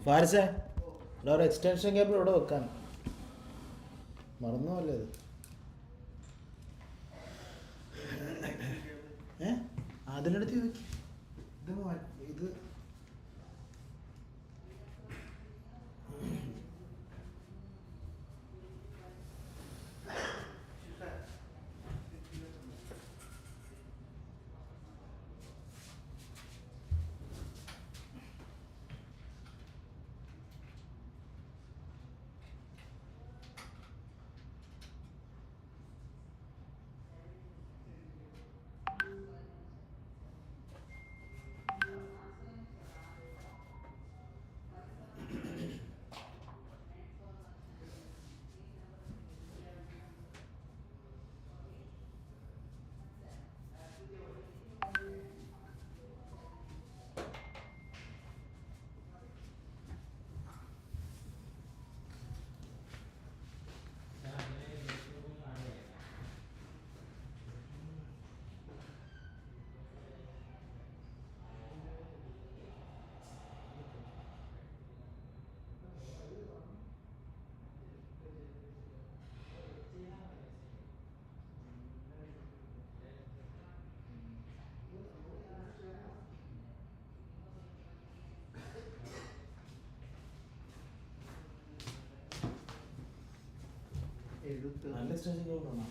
ഫാരിസേ ഇവിടെ ഒരു extension cable ഇവിടെ വെക്കാൻ മറന്നുമല്ലേ ഇത് അതിനടുത്ത് വെക്ക് ഇത് നല്ല എക്സ്റ്റൻഷൻ കേബിളാണ്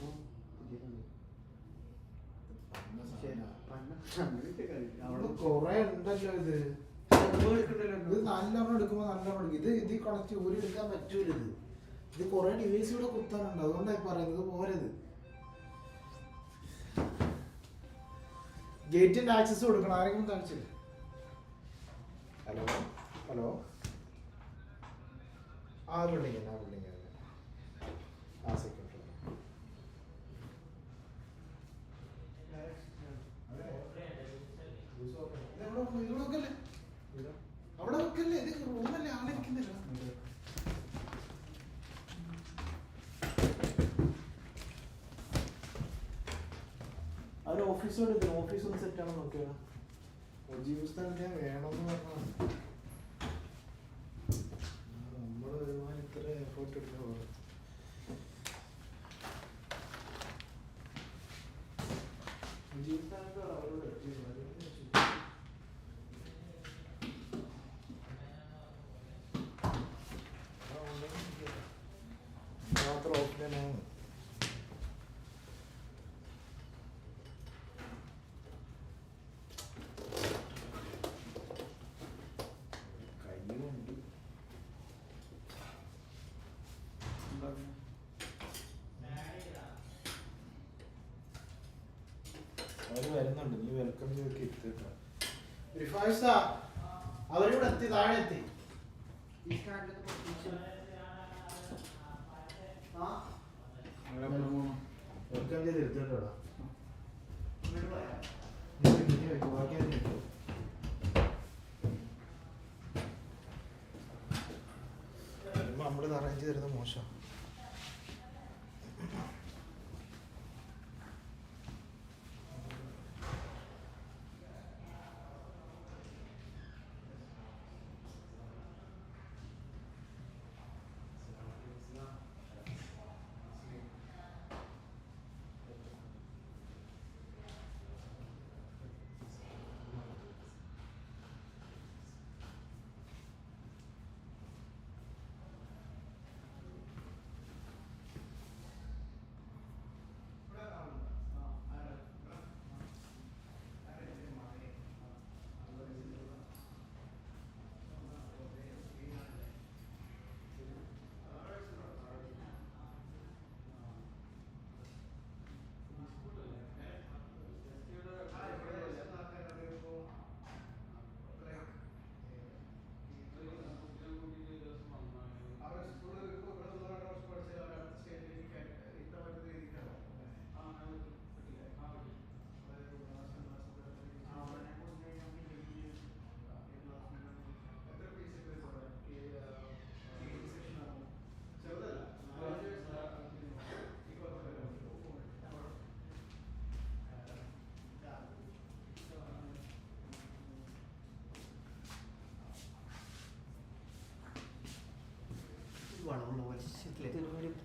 അവിടെ കൊറേ ഉണ്ടല്ലോ ഇത് നല്ലോണം എടുക്കുമ്പോ നല്ലോണം എടുക്കും ഇത് ഇതിൽ കണക്ട് ഊരി എടുക്കാൻ പറ്റൂല ഇത് കൊറേ ഡിവൈസ് ഇവിടെ കുത്താനുണ്ട് അതുകൊണ്ടായി പറയുന്നത് പോരത് ഗേറ്റിന്റെ ആക്സസ് കൊടുക്കണം ആരെങ്കിലും കാണിച്ചില്ല ഹലോ ഹലോ ആ ബിൽഡിംഗ് ആ സെക്കൻഡ് അവിടെ വെക്കല്ലേ ഇത് റൂമല്ലേ ആളിരിക്കുന്നില്ല അവർ ഓഫീസോട് ഓഫീസ് ഒന്ന് സെറ്റ് ആണെന്ന് നോക്കിയാ ജീവിസ്ഥാനത്തെ വേണമെന്ന് പറഞ്ഞാൽ നമ്മൾ ഒരുപാട് ഇത്ര എഫേർട്ട് എടുക്കാൻ പോകും ജീവിസ്ഥാനത്ത് അവരോട് മാത്രം ഓഫ്ലൈനാണ് അവര് വരുന്നുണ്ട് നീ വെൽക്കം ചെയ്തൊക്കെ എത്തിട്ടാ അവരിവിടെ എത്തി താഴെ എത്തി വെൽക്കം ചെയ്ത് എടുത്തിട്ടോടാ നമ്മളിത് അറേഞ്ച് തരുന്നത് മോശം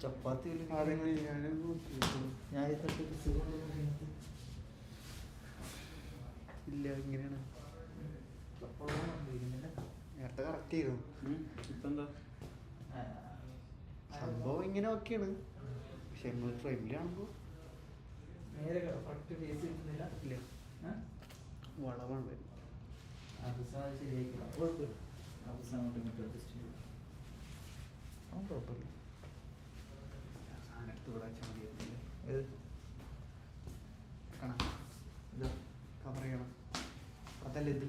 ചപ്പാത്തി ഇല്ല ഇങ്ങനെയാണ് നേരത്തെ കറക്റ്റ് ചെയ്തു. ഇപ്പം എന്താ സംഭവം ഇങ്ങനെ ഓക്കെയാണ്, പക്ഷെ നമ്മൾ ഫ്രണ്ടിലാകുമ്പോൾ നേരെ കറക്റ്റ് ഫേസ് കിട്ടുന്നില്ല. ഇല്ല വളവാണ് വരുന്നത്. അവസാനം ശരിയാക്കില്ല, കുഴപ്പമില്ല. അവസാനം അങ്ങോട്ട് അഡ്ജസ്റ്റ് ചെയ്യും. കുഴപ്പമില്ല. അടുത്ത് ഇവിടെ വെച്ചാൽ മതിയായിരുന്നില്ലേ? ഏത് കാണാം, ഇത് കവർ ചെയ്യണം. അതല്ല ഇത്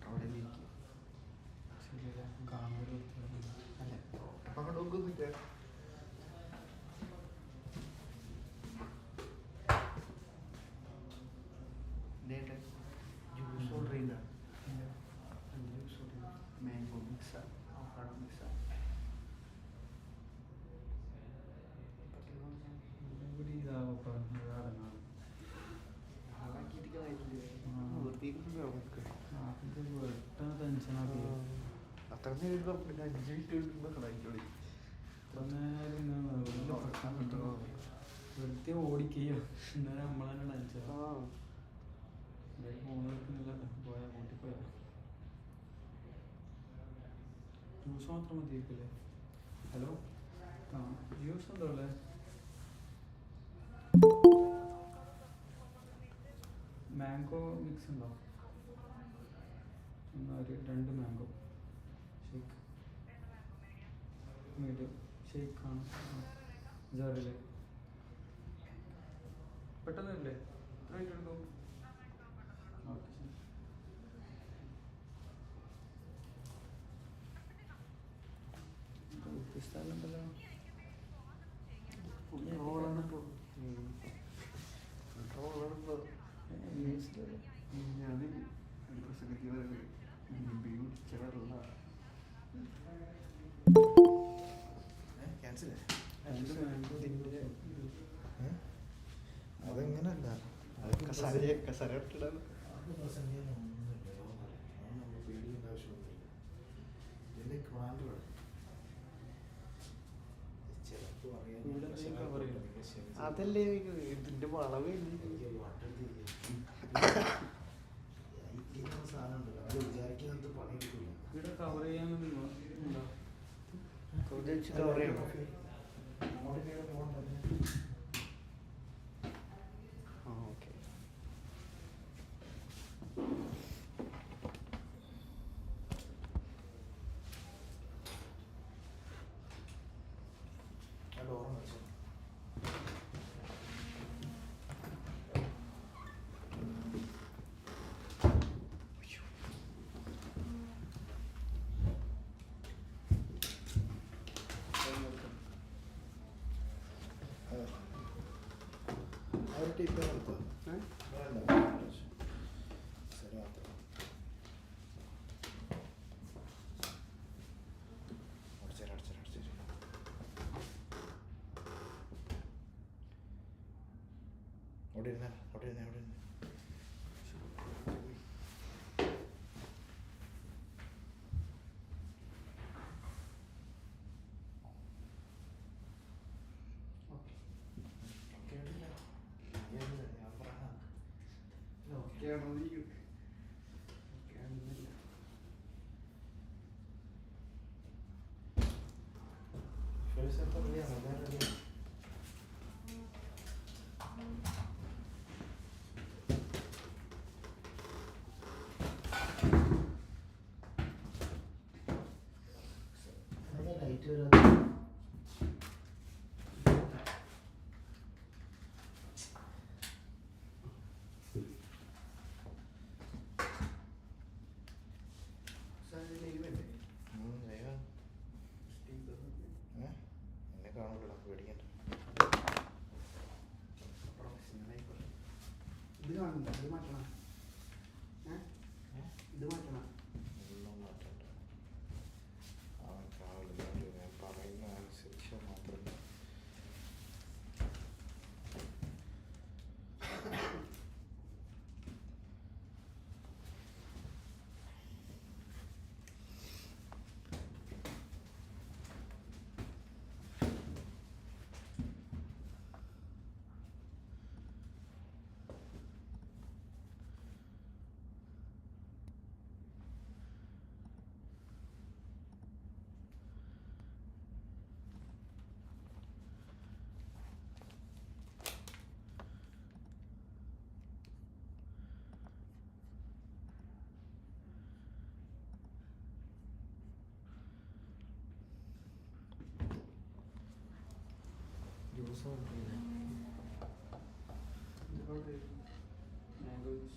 അവിടെ ഇരിക്കും. ശരിയല്ല, കാണാൻ അല്ല അങ്ങോട്ട് നോക്കുന്നില്ല. ജ്യൂസ് ഓർഡർ ചെയ്ത ജ്യൂസ് ഓർഡർ ചെയ്ത മാംഗോ മിക്സാ, അവക്കാഡോ മിക്സാ. അത്ര നേരം കുഴപ്പമില്ല, 5 മിനിറ്റ് കഴിക്കോളി. വെറുതെ ഓടിക്കുകയോ എന്നാലും നമ്മളെ ടെൻഷൻ. പോയാ കൂട്ടിപ്പോയാ ജ്യൂസ് മാത്രം മതിയാക്കില്ലേ? ഹലോ, ആ ജ്യൂസ് ഉണ്ടോ അല്ലേ? മാംഗോ മിക്സ് ഉണ്ടോ? എന്നാൽ ഒരു 2 മാംഗോ ഷേക്ക്, മീഡിയം ഷേക്കാണ്. ജാറില്ലേ? പെട്ടെന്നില്ലേ? എത്ര മിനിറ്റ് എടുക്കും? ഓക്കെ ശരി. സ്ഥലമുണ്ടല്ലോ. അതെങ്ങനല്ല, കസര ഇട്ടിടാൻ പേടിക്കേണ്ട ആവശ്യമൊന്നുമില്ല. ഇതിൻ്റെ ക്വാണ്ടറാണ് അതല്ലേ ഇതിന്റെ വളവ്. വിചാരിക്കുന്നത് പണി കിട്ടില്ല. ഇവിടെ കവർ ചെയ്യാൻ കവർ ചെയ്യണം. ഓക്കെ. ഓർമ്മ വെച്ചു. ടിപ്പ് കൊടുത്തോ? ശരി, മാത്രം അടിച്ചേരി അവിടെ ഇരുന്നേ. ലൈറ്റ് വരാതെ എന്നെ കാണൂടാ, പേടിക്കണ്ട. ഇത് കാണുന്നുണ്ടോ? ഇത് മാറ്റണം. ഇത് മാറ്റണം. ഒന്നും മാറ്റണ്ട. അവൻ കാണില്ല, ഞാൻ പറയുന്ന അനുസരിച്ച് മാത്രം. Mango juice.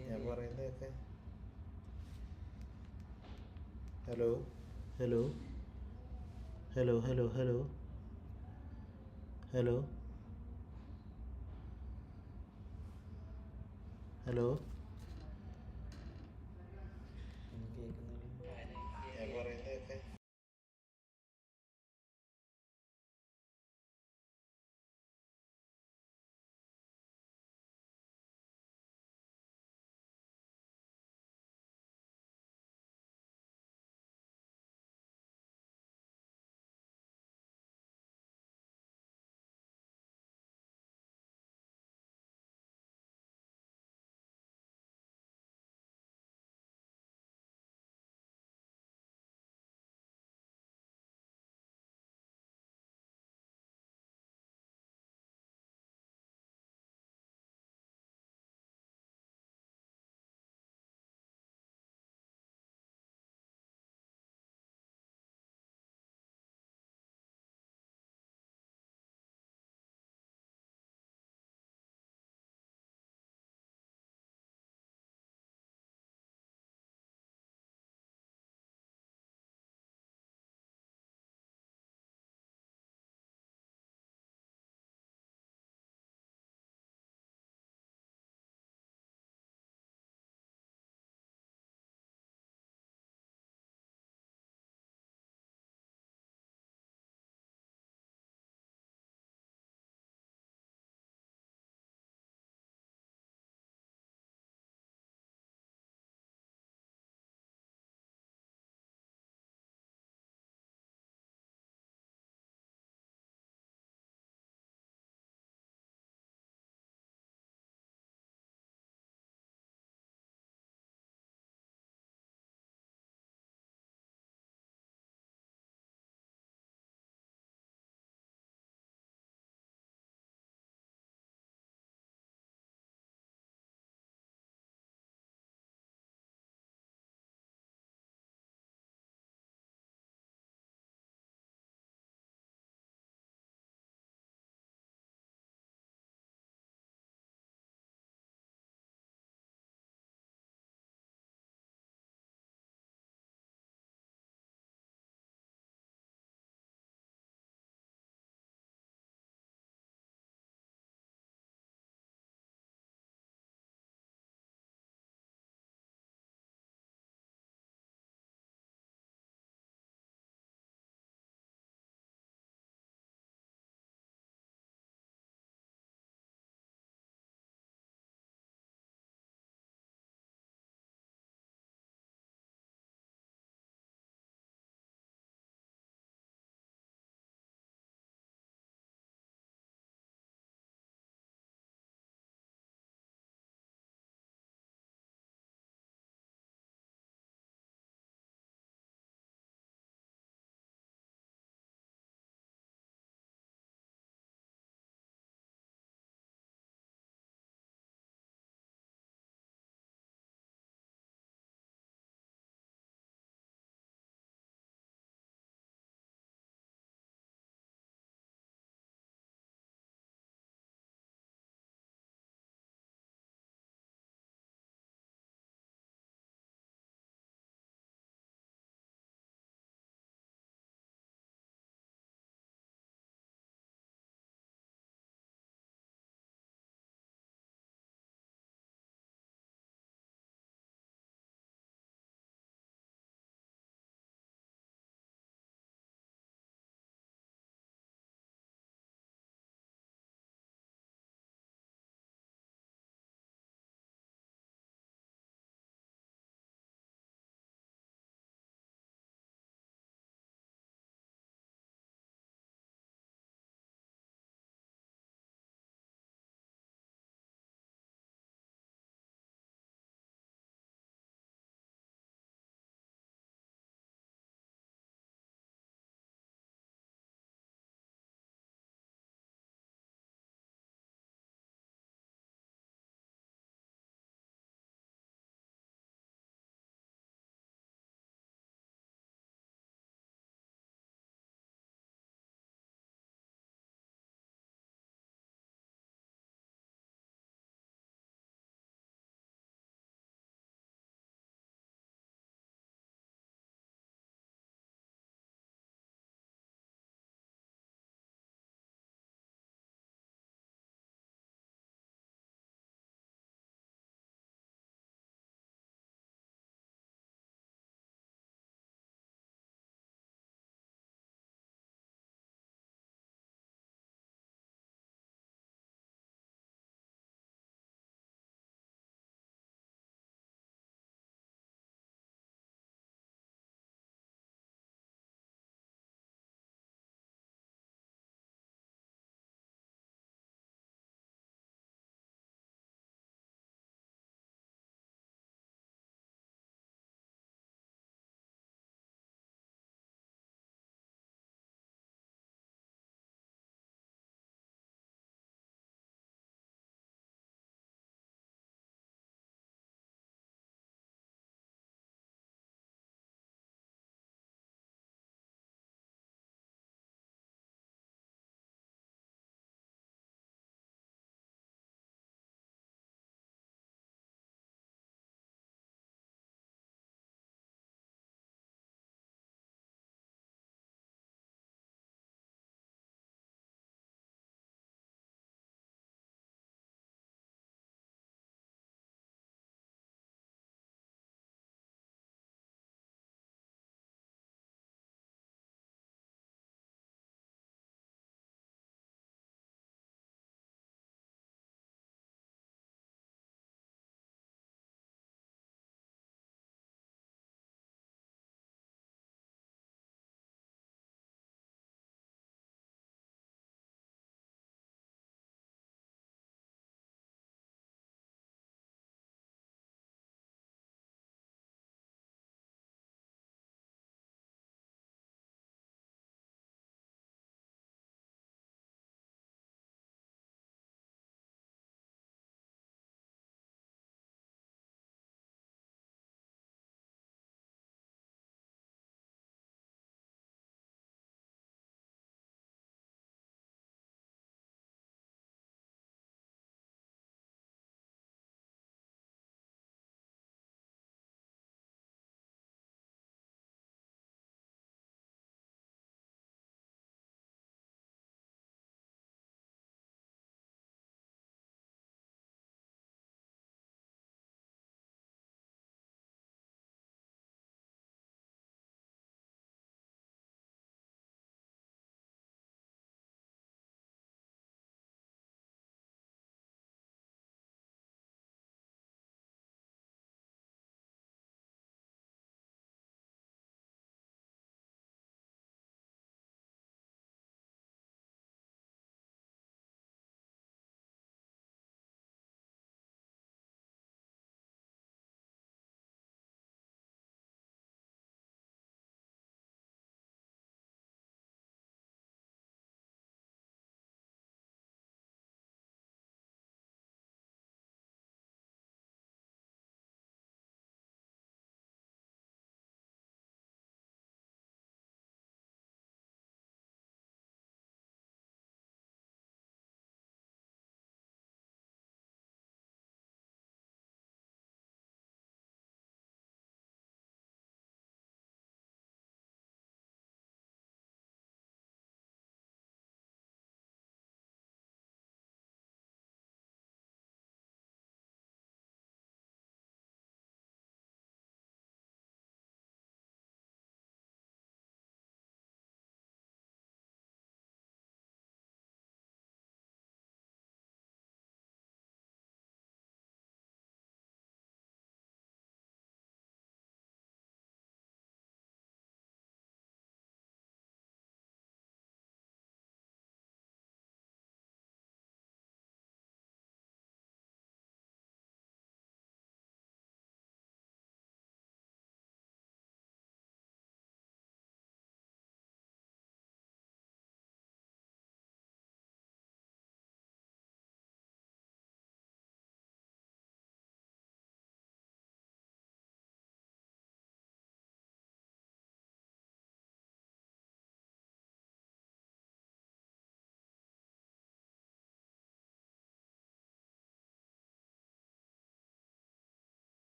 ഞാൻ പറയുന്നതൊക്കെ hello hello hello hello hello hello hello ഞാൻ പറയുന്നതൊക്കെ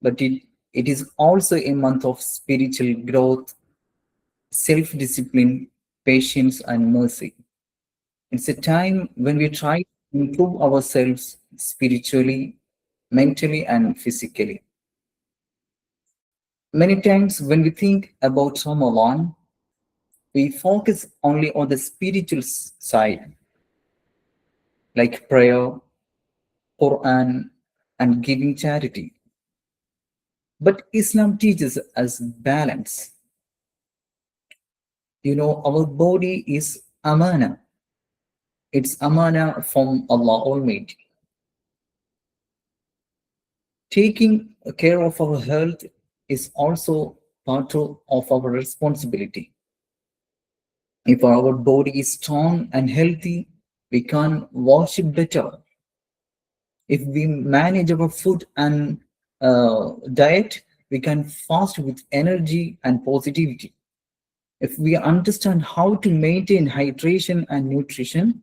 but it is also a month of spiritual growth, self discipline, patience, and mercy. It's a time when we try to improve ourselves spiritually, mentally, and physically. Many times, when we think about Ramadan, we focus only on the spiritual side, like prayer, Quran, and giving charity. But Islam teaches us balance. Our body is amana. It's amana from Allah Almighty. Taking care of our health is also part of our responsibility. If our body is strong and healthy, we can worship better. If we manage our food and diet, we can fast with energy and positivity. If we understand how to maintain hydration and nutrition,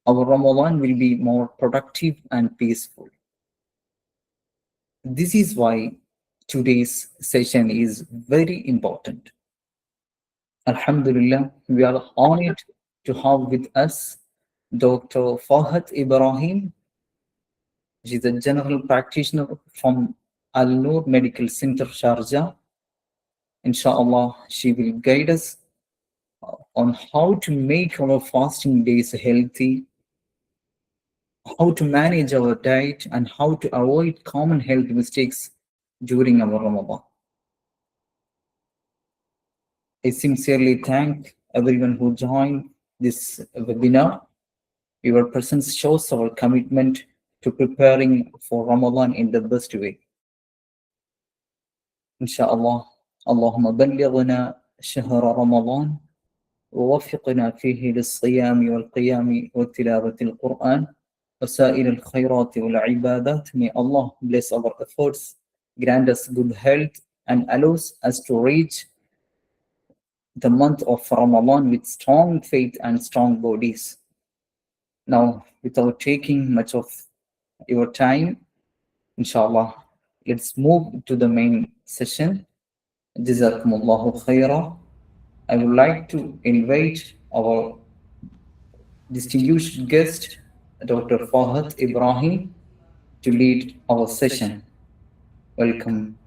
our Ramadan will be more productive and peaceful. This is why today's session is very important. Alhamdulillah, we are honored to have with us Dr. Fahad Ibrahim. She's a general practitioner from Al Noor Medical Center, Sharjah. Inshallah, she will guide us on how to make our fasting days healthy, how to manage our diet, and how to avoid common health mistakes during our Ramadan. I sincerely thank everyone who joined this webinar. Your presence shows our commitment to preparing for Ramadan in the best way. Inshallah, Allahumma ballighna شهر رمضان ووفقنا فيه للصيام والقيام وتلاوة القرآن وسائر الخيرات والعبادات. May Allah bless our efforts, grant us good health, and allows us to reach the month of Ramadan with strong faith and strong bodies. Now, without taking much of your time, inshallah, let's move to the main session. Jazakumullahu khaira. I would like to invite our distinguished guest, Dr. Fahad Ibrahim, to lead our session. Welcome.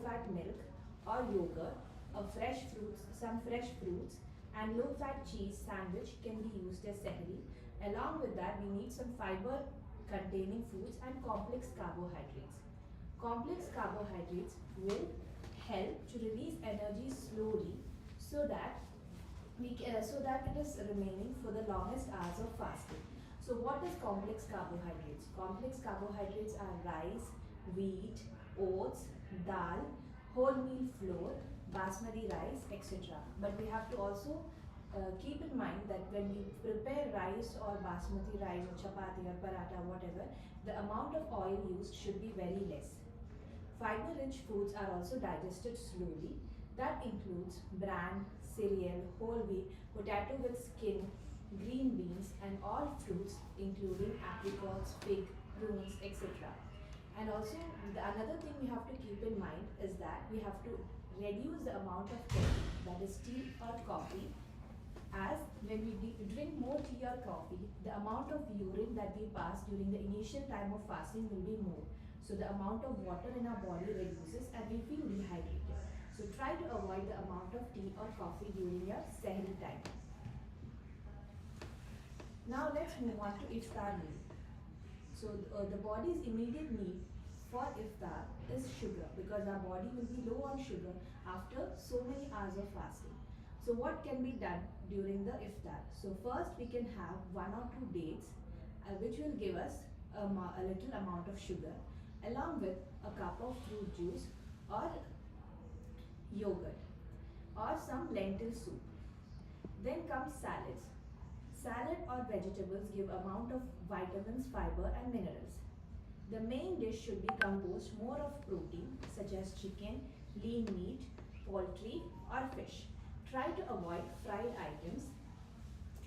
low-fat milk or yogurt, some fresh fruits, and low-fat cheese sandwich can be used as sehri. Along with that, we need some fiber-containing foods and complex carbohydrates. Complex carbohydrates will help to release energy slowly so that so that it is remaining for the longest hours of fasting. So what is complex carbohydrates? Complex carbohydrates are rice, wheat, oats, dal, wholemeal flour, basmati rice, etc. But we have to also keep in mind that when we prepare rice or basmati rice or chapati or paratha, whatever, the amount of oil used should be very less. Fiber-rich foods are also digested slowly. That includes bran, cereal, whole wheat, potato with skin, green beans, and all fruits, including apricots, fig, prunes, etc. And also, another thing we have to keep in mind is that we have to reduce the amount of caffeine, that is tea or coffee, as when we drink more tea or coffee, the amount of urine that we pass during the initial time of fasting will be more. So the amount of water in our body reduces and we feel dehydrated. So try to avoid the amount of tea or coffee during your sehri time. Now let's move on to iftar meal. So the body's immediate need for iftar is sugar, because our body will be low on sugar after so many hours of fasting. So what can be done during the iftar? So first we can have 1 or 2 dates which will give us a little amount of sugar, along with a cup of fruit juice or yogurt or some lentil soup. Then comes salads. Salad or vegetables give amount of vitamins, fiber and minerals. The main dish should be composed more of protein such as chicken, lean meat, poultry or fish. Try to avoid fried items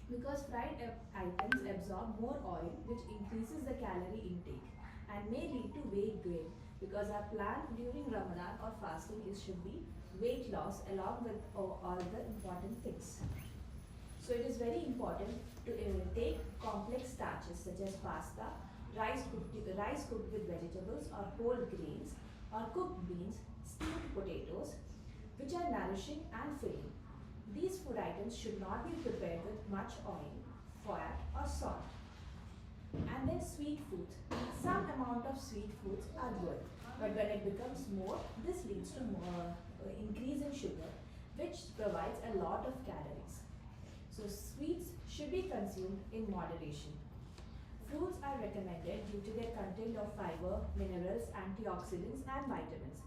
because fried items absorb more oil, which increases the calorie intake and may lead to weight gain, because our plan during Ramadan or fasting should be weight loss along with all the important things. So it is very important to take complex starches such as pasta, rice cooked with vegetables or whole grains, or cooked beans, steamed potatoes, which are nourishing and filling. These food items should not be prepared with much oil, fat or salt. And then sweet foods. Some amount of sweet foods are good, but when it becomes more, this leads to more increase in sugar, which provides a lot of calories. So sweets should be consumed in moderation. Fruits are recommended due to their content of fiber, minerals, antioxidants and vitamins.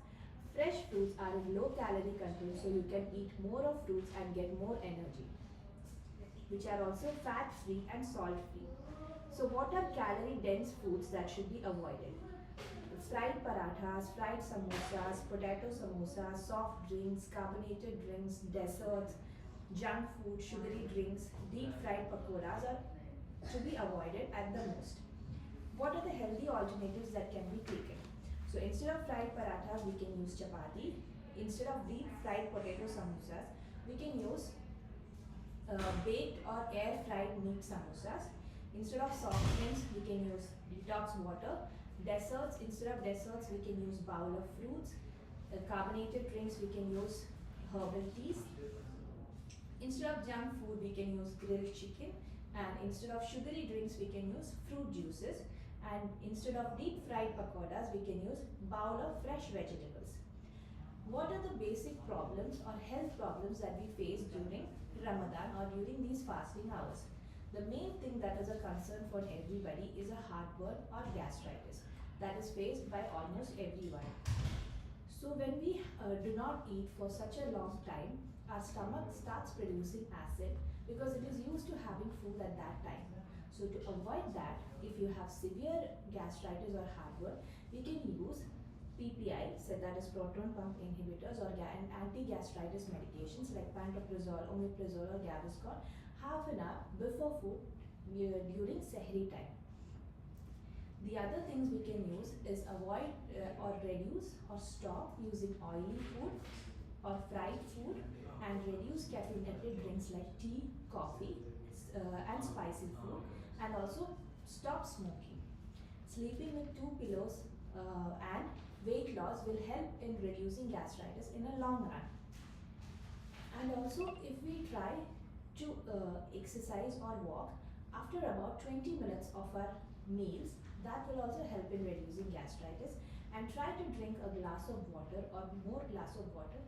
Fresh fruits are in low calorie content, so you can eat more of fruits and get more energy, which are also fat free and salt free. So what are calorie dense foods that should be avoided? Fried parathas, fried samosas, potato samosas, soft drinks, carbonated drinks, desserts, junk food, sugary drinks, deep fried pakoras are to be avoided at the most. What are the healthy alternatives that can be taken? So instead of fried parathas, we can use chapati. Instead of deep fried potato samosas, we can use baked or air fried meat samosas. Instead of soft drinks, we can use detox water. Desserts, instead of desserts, we can use bowl of fruits. Carbonated drinks, we can use herbal teas. Instead of junk food, we can use grilled chicken. And instead of sugary drinks, we can use fruit juices. And instead of deep fried pakoras, we can use bowl of fresh vegetables. What are the basic problems or health problems that we face during Ramadan or during these fasting hours? The main thing that is a concern for everybody is a heartburn or gastritis that is faced by almost everyone. So when we do not eat for such a long time, our stomach starts producing acid because it is used to having food at that time. So to avoid that, if you have severe gastritis or heartburn, we can use PPI, so that is proton pump inhibitors, or anti-gastritis medications like pantoprazole, omeprazole or Gaviscon half an hour before food during Sehri time. The other things we can use is avoid or reduce or stop using oily food or fried food, and reduce caffeinated drinks like tea, coffee and spicy food, and also stop smoking. Sleeping with 2 pillows and weight loss will help in reducing gastritis in a long run. And also, if we try to exercise or walk after about 20 minutes of our meals, that will also help in reducing gastritis. And try to drink a glass of water or more glass of water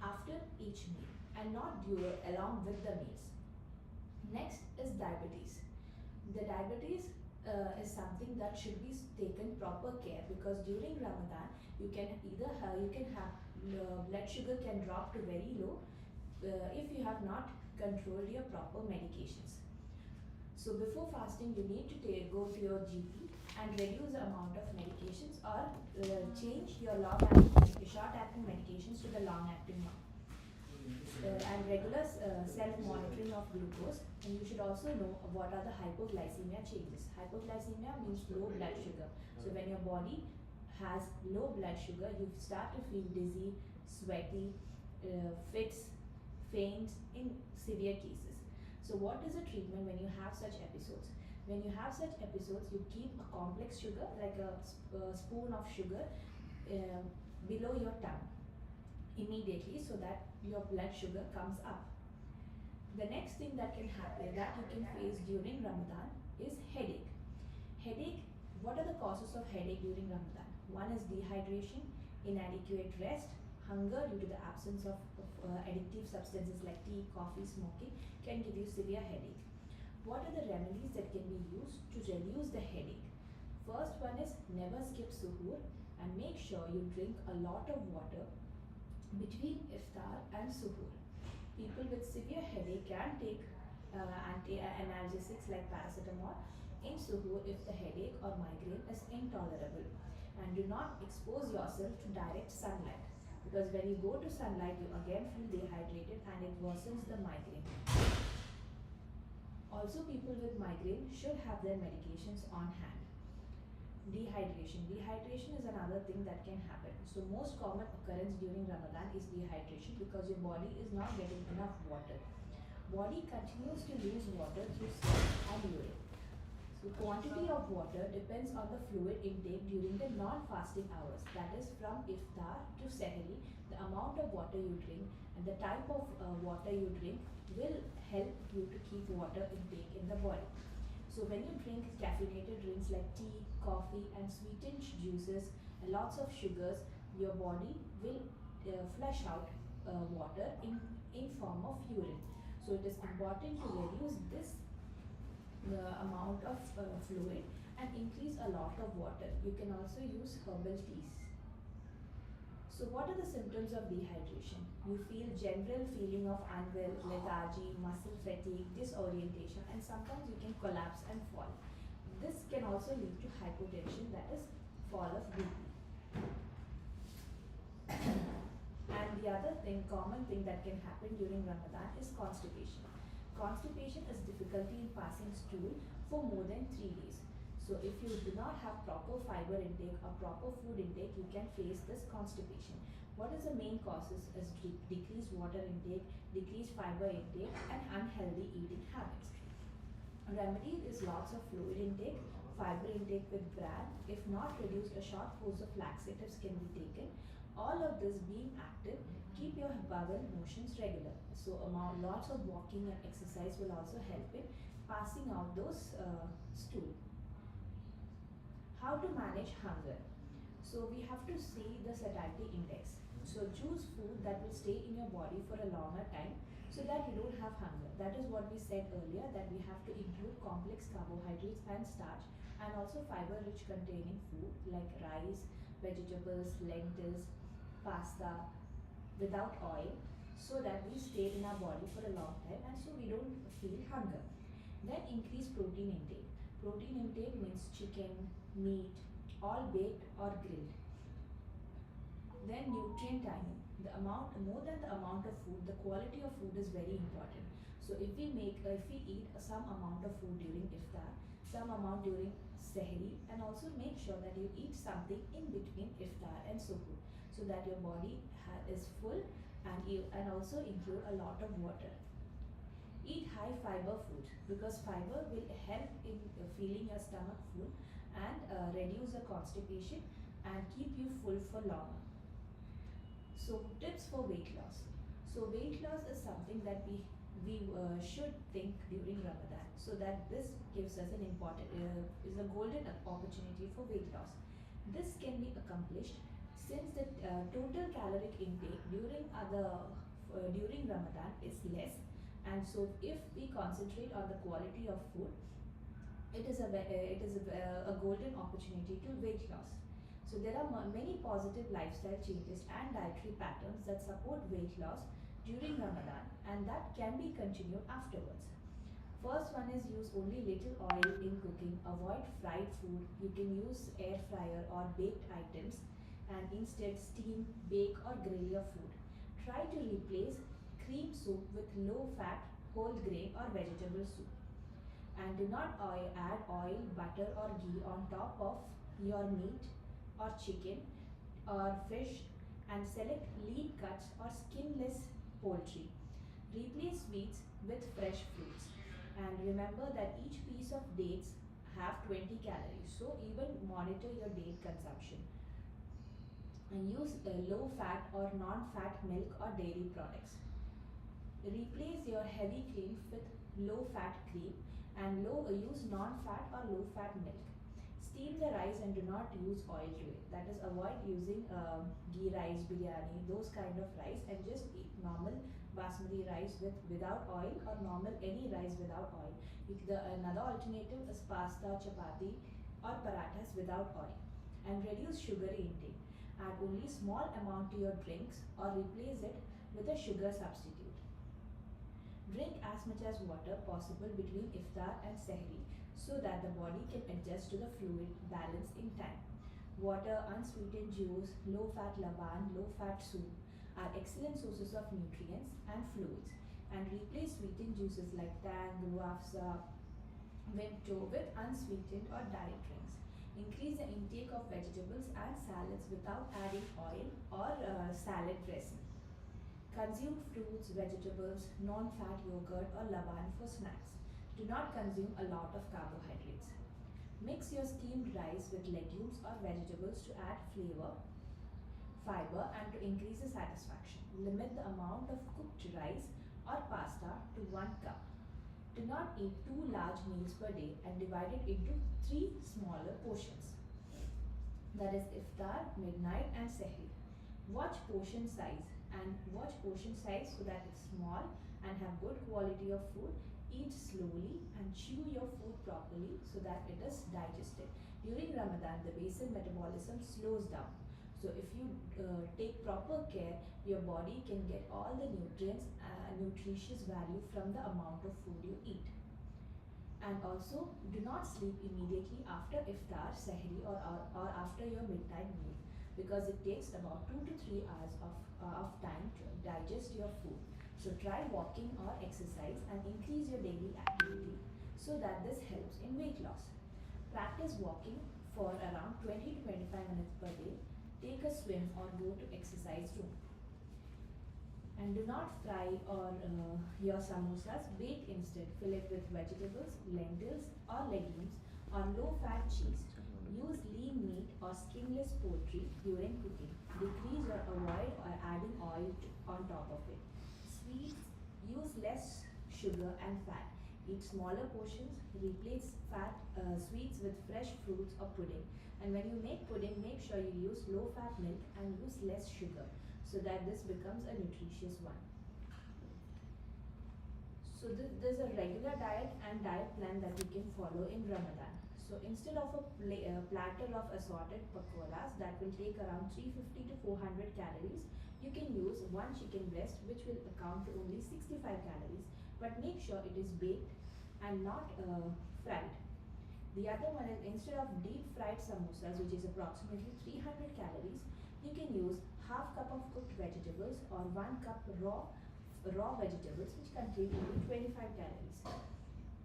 after each meal and not along with the meals. Next is diabetes. The diabetes is something that should be taken proper care, because during Ramadan you can either you can have blood sugar can drop to very low if you have not controlled your proper medications. So before fasting, you need to go to your GP and reduce the amount of medications, or change your short-acting medications to the long-acting one. And regular self-monitoring of glucose. And you should also know what are the hypoglycemia changes. Hypoglycemia means low blood sugar. So when your body has low blood sugar, you start to feel dizzy, sweaty, fits, faints in severe cases. So what is the treatment when you have such episodes? When you have such episodes, you keep a complex sugar, like a spoon of sugar, below your tongue immediately, so that your blood sugar comes up. The next thing that can happen, that you can face during Ramadan, is headache. Headache, what are the causes of headache during Ramadan? One is dehydration, inadequate rest, hunger due to the absence of addictive substances like tea, coffee, smoking can give you severe headache. What are the remedies that can be used to reduce the headache? First one is never skip suhoor and make sure you drink a lot of water between iftar and suhoor. People with severe headache can take anti-analgesics like paracetamol in suhoor if the headache or migraine is intolerable. And do not expose yourself to direct sunlight, because when you go to sunlight, you again feel dehydrated and it worsens the migraine. Also, people with migraine should have their medications on hand. Dehydration. Dehydration is another thing that can happen. So most common occurrence during Ramadan is dehydration, because your body is not getting enough water. Body continues to lose water through sweat and urine. So quantity of water depends on the fluid intake during the non-fasting hours. That is from iftar to sahri. The amount of water you drink and the type of water you drink will help you to keep water intake in the body. So when you drink caffeinated drinks like tea, coffee and sweetened juices and lots of sugars, your body will flush out water in form of urine. So it is important to reduce this amount of fluid and increase a lot of water. You can also use herbal teas. So what are the symptoms of dehydration? You feel general feeling of unwell, lethargy, muscle fatigue, disorientation, and sometimes you can collapse and fall. This can also lead to hypotension, that is fall of BP. And the other common thing that can happen during Ramadan is constipation. Constipation is difficulty in passing stool for more than 3 days. So if you do not have proper fiber intake or proper food intake, you can face this constipation. What is the main causes is decreased water intake, decreased fiber intake and unhealthy eating habits. Remedy is lots of fluid intake, fiber intake with bran. If not reduced, a short course of laxatives can be taken. All of this being active, keep your bowel motions regular. So lots of walking and exercise will also help in passing out those stool. How to manage hunger? So we have to see the satiety index. So choose food that will stay in your body for a longer time so that you don't have hunger. That is what we said earlier, that we have to include complex carbohydrates and starch, and also fiber rich containing food like rice, vegetables, lentils, pasta without oil, so that we stay in our body for a long time and so we don't feel hunger. Then increase protein intake. Protein intake means chicken, meat, all baked or grilled. Then nutrient timing. The amount, more than the amount of food, the quality of food is very important. So if we eat some amount of food during iftar, some amount during sahri, and also make sure that you eat something in between iftar and suhoor, so that your body is full, and also include a lot of water. Eat high fiber food, because fiber will help in filling your stomach full and reduce the constipation and keep you full for longer. So tips for weight loss. So weight loss is something that we should think during Ramadan, so that this gives us an important is a golden opportunity for weight loss. This can be accomplished since the total caloric intake during Ramadan is less, and so if we concentrate on the quality of food, it is a golden opportunity to weight loss. So there are many positive lifestyle changes and dietary patterns that support weight loss during Ramadan, and that can be continued afterwards. First one is use only little oil in cooking. Avoid fried food. You can use air fryer or baked items and instead steam, bake or grill your food. Try to replace cream soup with low fat, whole grain or vegetable soup. And do not add oil, butter or ghee on top of your meat or chicken or fish, and select lean cuts or skinless poultry. Replace sweets with fresh fruits. And remember that each piece of dates have 20 calories, so even monitor your date consumption. And use low fat or non fat milk or dairy products. Replace your heavy cream with low fat cream, and use non fat or low fat milk. Steam the rice and do not use oil to it. That is, avoid using ghee rice, biryani, those kind of rice, and just eat normal basmati rice without oil, or normal any rice without oil. Another alternative is pasta, chapati or parathas without oil. And reduce sugar intake. Add only small amount to your drinks or replace it with a sugar substitute. Drink as much as water possible between iftar and sehri, so that the body can adjust to the fluid balance in time. Water, unsweetened juice, low fat laban, low fat soup are excellent sources of nutrients and fluids, and replace sweetened juices like tang, ruafza, vimto with unsweetened or diet drinks. Increase the intake of vegetables and salads without adding oil or salad dressing. Consume fruits, vegetables, non-fat yogurt or laban for snacks. Do not consume a lot of carbohydrates. Mix your steamed rice with legumes or vegetables to add flavor, fiber and to increase the satisfaction. Limit the amount of cooked rice or pasta to 1 cup. Do not eat 2 large meals per day and divide it into 3 smaller portions. That is iftar, midnight and sehri. Watch portion size so that it's small and have good quality of food. Eat slowly and chew your food properly so that it is digested. During Ramadan, the basal metabolism slows down. So if you take proper care, your body can get all the nutrients and nutritious value from the amount of food you eat. And also, do not sleep immediately after iftar, sehri or after your midnight meal, because it takes about 2 to 3 hours of time to digest your food. So try walking or exercise and increase your daily activity, so that this helps in weight loss. Practice walking for around 20 to 25 minutes per day. Take a swim or go to exercise room. And do not fry your samosas. Bake instead. Fill it with vegetables, lentils or legumes or low-fat cheese. Use lean meat or skinless poultry during cooking. Decrease or avoid adding oil on top of it. Sweets, use less sugar and fat. Eat smaller portions. Replace sweets with fresh fruits or pudding. And when you make pudding, make sure you use low-fat milk and use less sugar, so that this becomes a nutritious one. So there's a regular diet and diet plan that you can follow in Ramadan. So instead of a platter of assorted pakoras that will take around 350 to 400 calories, you can use 1 chicken breast, which will account to only 65 calories, but make sure it is baked and not fried. The other one is, instead of deep fried samosas, which is approximately 300 calories, you can use half cup of cooked vegetables or 1 cup raw vegetables, which contain only 25 calories.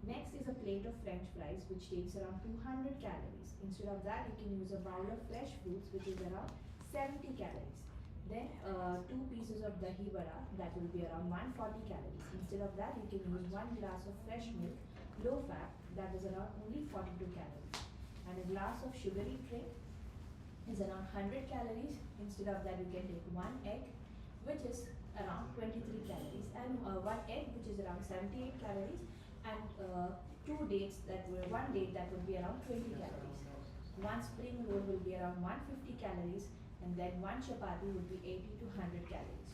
Next is a plate of french fries, which takes around 200 calories. Instead of that, you can use a bowl of fresh fruits, which is around 70 calories. Then 2 pieces of dahi vada, that will be around 140 calories. Instead of that, you can use 1 glass of fresh milk, low fat, that is around only 42 calories. And a glass of sugary drink is around 100 calories. Instead of that, you can take one egg, which is around 23 calories, and one egg, which is around 78 calories, and two dates that were one date that would be around 20 calories. One spring roll will be around 150 calories, and then one chapati would be 80 to 100 calories.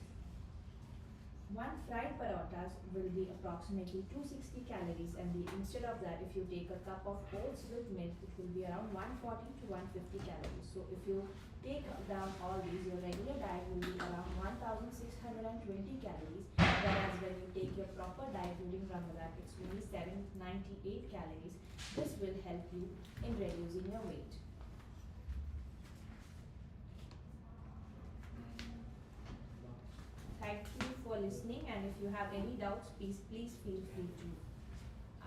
One fried parathas will be approximately 260 calories, and instead of that, if you take a cup of oats with milk, it will be around 140 to 150 calories. So if you take down all these, your regular diet will be around 1620 calories, whereas when you take your proper diet during Ramadan, it's only 798 calories. This will help you in reducing your weight. Thank you for listening, and if you have any doubts, please feel free to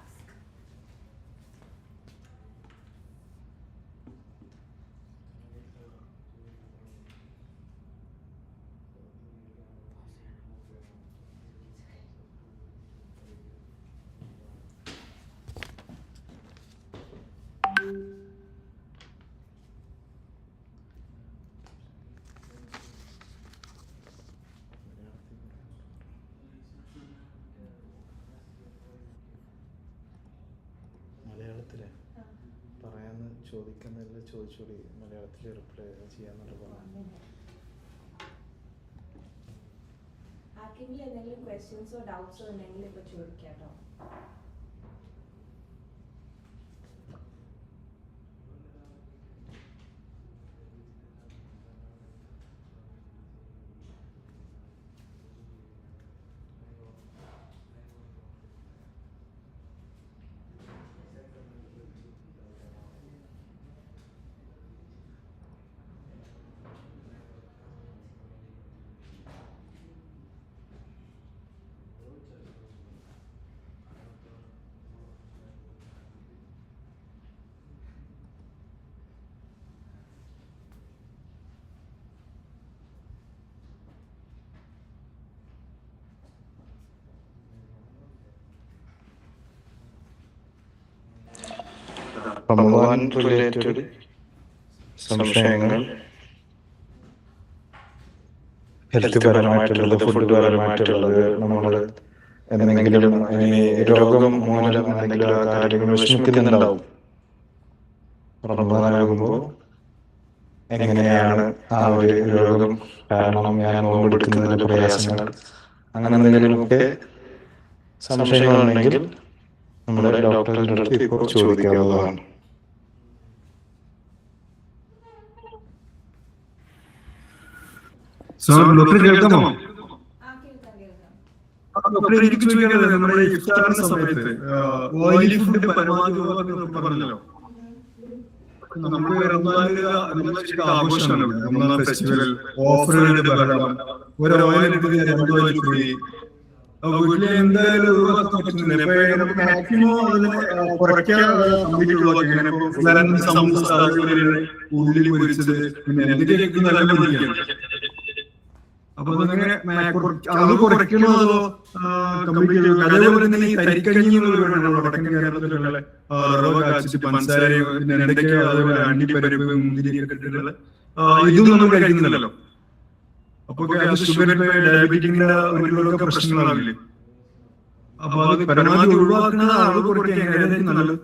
ask. മലയാളത്തിലെ പറയാന്ന് ചോദിക്കുന്നതിൽ ചോദിച്ചോടി മലയാളത്തിൽ reply ചെയ്യാന്നുള്ള പറഞ്ഞു. ആർക്കെങ്കിലും എന്തെങ്കിലും ക്വസ്റ്റ്യൻസോ ഡൗട്ട്സോ ഉണ്ടെങ്കിൽ ഇപ്പോൾ ചോദിക്കാം കേട്ടോ. റമദാൻ റിലേറ്റഡ് സംശയങ്ങൾ, ഹെൽത്ത് പരമായിട്ടുള്ളത്, ഫുഡ് പരമായിട്ടുള്ളത്, നമ്മൾ എന്തെങ്കിലും രോഗം മൂലം എന്തെങ്കിലും ആ കാര്യങ്ങൾ വിഷമിക്കുന്നുണ്ടാവും. റമദാനാകുമ്പോൾ എങ്ങനെയാണ് ആ ഒരു രോഗം കാരണം ഞാൻ നോമ്പെടുക്കുന്നതിന്റെ പ്രയാസങ്ങൾ, അങ്ങനെ എന്തെങ്കിലുമൊക്കെ സംശയങ്ങളുണ്ടെങ്കിൽ നമ്മുടെ ഡോക്ടറിന്റെ അടുത്ത് ഇപ്പോൾ ചോദിക്കാവുന്നതാണ്. ഡോക്ടർ കേൾക്കാമോ? കേൾക്കാം. ഡോക്ടർ എനിക്ക് ചോദിക്കാനുള്ളത്, നമ്മുടെ ഇഫ്താറിന്റെ സമയത്ത് ഓയിലി ഫുഡ് പരമാവധി ഒഴിവാക്കാൻ പറഞ്ഞല്ലോ. നമുക്ക് റമദാനിലെ ആഘോഷമാണ്, റമദാൻ ഫെസ്റ്റിവൽ, ഓഫറുകളുടെ ബഹളം, ഒരു ഓയിൽ ഫ്രീ, വീട്ടില് എന്തായാലും ഒഴിവാക്കാൻ പറ്റുന്നില്ല. ഇപ്പൊ നമുക്ക് മാക്സിമം അതിനെ കുറയ്ക്കാൻ സമൂസ, ഉള്ളിൽ പൊരിച്ചത്, പിന്നെ എന്തൊക്കെയൊക്കെ നല്ല പൊരിക്കണം. അപ്പൊ അതങ്ങനെ അത് കുറയ്ക്കണോ അതോ കംപ്ലീറ്റ്? അതേപോലെ തന്നെ ഈ തരിക്കഞ്ഞി വടക്കൻ കേരളത്തിലുള്ള റവ കാച്ചിട്ട് പഞ്ചസാരയും പിന്നെ എന്തൊക്കെയോ അതേപോലെ അണ്ടിപ്പരിപ്പ് മുന്തിരിയൊക്കെ ഇട്ടിട്ടുള്ള ഇതും നമ്മൾ കഴിക്കുന്നില്ലല്ലോ. അപ്പൊ ഷുഗർ, ഡയബറ്റിക്കിന്റെ ഒരുപാടൊക്കെ പ്രശ്നങ്ങളാവില്ലേ? അപ്പൊ അത് പരമാവധി ഒഴിവാക്കുന്നത് അളവ് കുറയ്ക്കാൻ ഏതായിരിക്കും നല്ലത്?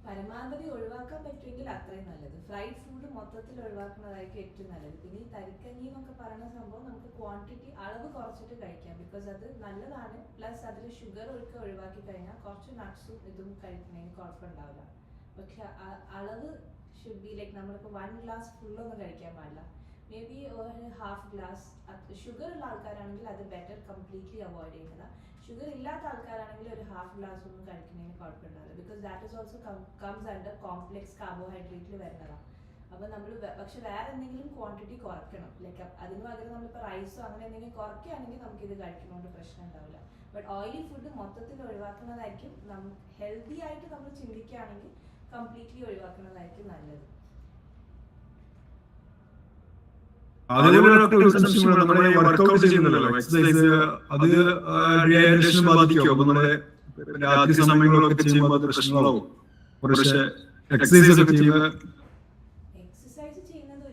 പരമാവധി ഒഴിവാക്കാൻ പറ്റുമെങ്കിൽ അത്രയും നല്ലത്. ഫ്രൈഡ് ഫുഡ് മൊത്തത്തിൽ ഒഴിവാക്കുന്നതായിരിക്കും ഏറ്റവും നല്ലത്. പിന്നെ ഈ തരിക്കഞ്ഞി എന്നൊക്കെ പറയുന്ന സംഭവം നമുക്ക് ക്വാണ്ടിറ്റി അളവ് കുറച്ചിട്ട് കഴിക്കാം, ബിക്കോസ് അത് നല്ലതാണ്. പ്ലസ് അതിൽ ഷുഗർ ഒഴിവാക്കി കഴിഞ്ഞാൽ കുറച്ച് നട്ട്സും ഇതും കഴിക്കുന്നതിന് കുഴപ്പമുണ്ടാവില്ല. പക്ഷെ അളവ് ഷുഡ് ബി ലൈക്ക് നമ്മളിപ്പോൾ 1 ഗ്ലാസ് ഫുള്ളൊന്നും കഴിക്കാൻ പാടില്ല. മേ ബി ഒരു ഹാഫ് ഗ്ലാസ്. ഷുഗർ ഉള്ള ആൾക്കാരാണെങ്കിൽ അത് ബെറ്റർ കംപ്ലീറ്റ്ലി അവോയ്ഡ് ചെയ്യുന്നതാണ്. ഷുഗർ ഇല്ലാത്ത ആൾക്കാരാണെങ്കിൽ ഒരു ഹാഫ് ഗ്ലാസ് ഒന്നും കഴിക്കുന്നതിന് കുഴപ്പമുണ്ടാവില്ല, because that is also comes under complex കാർബോഹൈഡ്രേറ്റിൽ വരുന്നതാണ്. അപ്പോൾ നമ്മൾ പക്ഷെ വേറെ എന്തെങ്കിലും ക്വാണ്ടിറ്റി കുറയ്ക്കണം. ലൈക്ക് അതിന് പകരം നമ്മളിപ്പോൾ റൈസോ അങ്ങനെ എന്തെങ്കിലും കുറയ്ക്കുകയാണെങ്കിൽ നമുക്കിത് കഴിക്കുന്നതുകൊണ്ട് പ്രശ്നം ഉണ്ടാവില്ല. ബട്ട് ഓയിലി ഫുഡ് മൊത്തത്തിൽ ഒഴിവാക്കുന്നതായിരിക്കും ഹെൽത്തി ആയിട്ട് നമ്മൾ ചിന്തിക്കുകയാണെങ്കിൽ കംപ്ലീറ്റ്ലി ഒഴിവാക്കുന്നതായിരിക്കും നല്ലത്. അതേപോലെ നമ്മുടെ വർക്കൗട്ട് ചെയ്യുന്നല്ലോ, എക്സസൈസ്, അത് ഡീഹൈഡ്രേഷൻ ബാധിക്കുമോ? അപ്പൊ നമ്മുടെ രാത്രി സമയങ്ങളൊക്കെ ചെയ്യുമ്പോൾ അത് പ്രശ്നങ്ങളാവും. കുറച്ച് എക്സസൈസ് ഒക്കെ ചെയ്യുക. എക്സസൈസ് ചെയ്യുന്നത്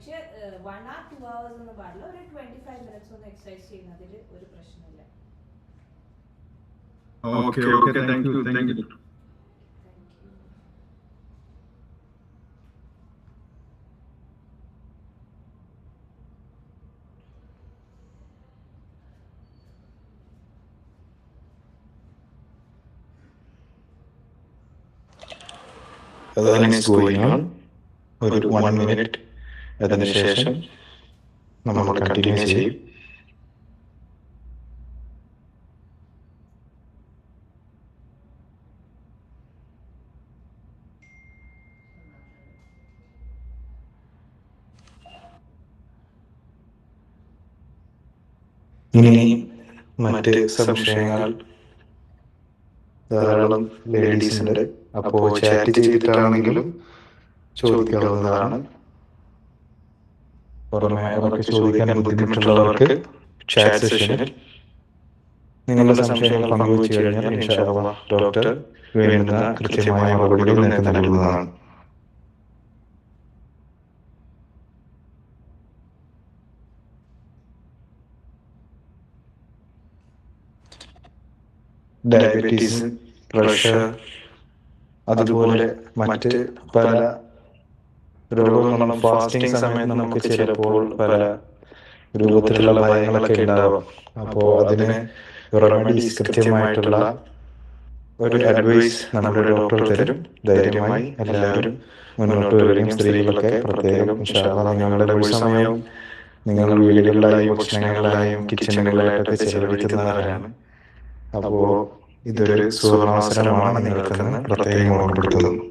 പക്ഷേ 1 hour 2 hours ഒന്നും പാടില്ല, ഒരു 25 minutes ഒന്ന് എക്സസൈസ് ചെയ്യുന്നതിൽ ഒരു പ്രശ്നമില്ല. Okay okay, thank you. Thank you. Then it's going on ഒരു 1 minute. അതിനുശേഷം നമ്മൾ കണ്ടിന്യൂ ചെയ്യും. ഇനി മറ്റ് സംശയങ്ങൾ ധാരാളം ലേഡീസ് ഉണ്ട്. അപ്പോൾ ചാറ്റ് ചെയ്തിട്ടാണെങ്കിലും ചോദിക്കാവുന്നതാണ്. പുറമെ അവർക്ക് ചോദിക്കാൻ ബുദ്ധിമുട്ടുള്ളവർക്ക് ചാറ്റ് സെഷനിൽ നിങ്ങളുടെ സംശയങ്ങൾ പങ്കുവച്ചു കഴിഞ്ഞാൽ ഇൻഷാ അല്ലാഹ് ഡോക്ടർ വേണ്ടുന്ന കൃത്യമായ മറുപടികൾ നിങ്ങൾക്ക് നൽകുന്നതാണ്. ഡയബറ്റീസ്, പ്രഷർ, അതുപോലെ മറ്റ് പല രോഗങ്ങളും ഫാസ്റ്റിംഗ് സമയത്ത് നമുക്ക് ചിലപ്പോൾ പല രൂപത്തിലുള്ള ഭയങ്ങളൊക്കെ ഉണ്ടാവാം. അപ്പോൾ അതിന് റെമഡീസ്, കൃത്യമായിട്ടുള്ള ഒരു അഡ്വൈസ് നമ്മുടെ ഡോക്ടർ തരും. ധൈര്യമായി എല്ലാവരും മുന്നോട്ട് വരികയും സ്ത്രീകളൊക്കെ പ്രത്യേകം ഇൻഷാ അല്ലാഹ് നിങ്ങളുടെ മുഴുവൻ സമയവും നിങ്ങൾ വീടുകളിലായും ഭക്ഷണങ്ങളിലായും കിച്ചണുകളിലായിട്ടൊക്കെ ചെലവഴിക്കുന്നവരാണ്. അപ്പോൾ ഇതൊരു സുവർണാവസരമാണ് നിങ്ങൾക്കെന്ന് പ്രത്യേകം ഓർമ്മപ്പെടുത്തുന്നു.